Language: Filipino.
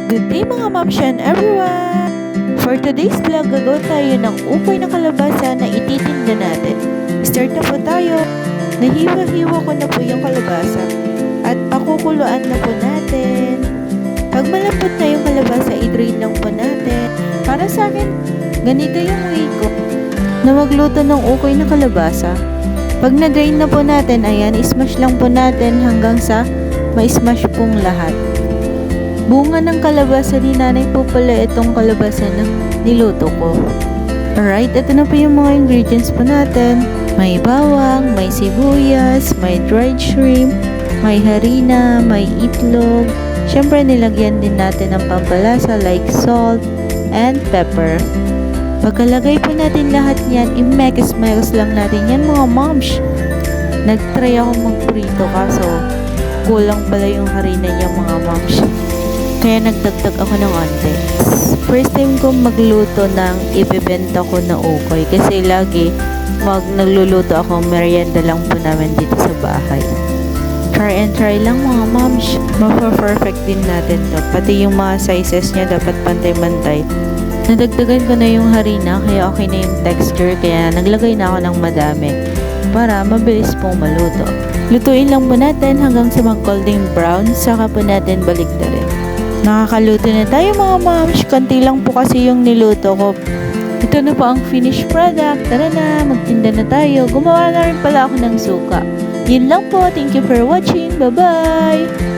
Good day mga moms and everyone! For today's vlog, gagawin tayo ng ukoy na kalabasa na ititinda natin. Start na po tayo. Nahiwa-hiwa ko na po yung kalabasa at pakukuluan na po natin. Pag malambot na yung kalabasa, i-drain lang po natin. Para sa akin, ganito yung way ko na magluto ng ukoy na kalabasa. Pag na-drain na po natin, ayan, ismash lang po natin hanggang sa ma-smash pong lahat. Bunga ng kalabasa ni nanay po pala itong kalabasa na niluto ko. Alright, ito na po yung mga ingredients po natin. May bawang, may sibuyas, may dried shrimp, may harina, may itlog. Siyempre nilagyan din natin ng pampalasa like salt and pepper. Pagkalagay po natin lahat niyan, i-mix lang natin yan mga moms. Nag-try ako magprito kaso kulang pala yung harina niya mga moms. Kaya nagdagdag ako ng onte. First time ko magluto ng ibebenta ko na ukoy. Kasi lagi nagluluto ako, merienda lang po namin dito sa bahay. Try and try lang mga moms. Mapa-perfect din natin to. Pati yung mga sizes niya dapat pantay-pantay. Nadagdagan ko na yung harina kaya okay na yung texture. Kaya naglagay na ako ng madami para mabilis pong maluto. Lutuin lang po natin hanggang sa mag-golden brown. Saka po natin baliktarin. Nakakaluto na tayo mga moms. Konti lang po kasi yung niluto ko. Ito na po ang finished product. Tara na, magtinda na tayo. Gumawa na rin pala ako ng suka. Yun lang po. Thank you for watching. Bye-bye!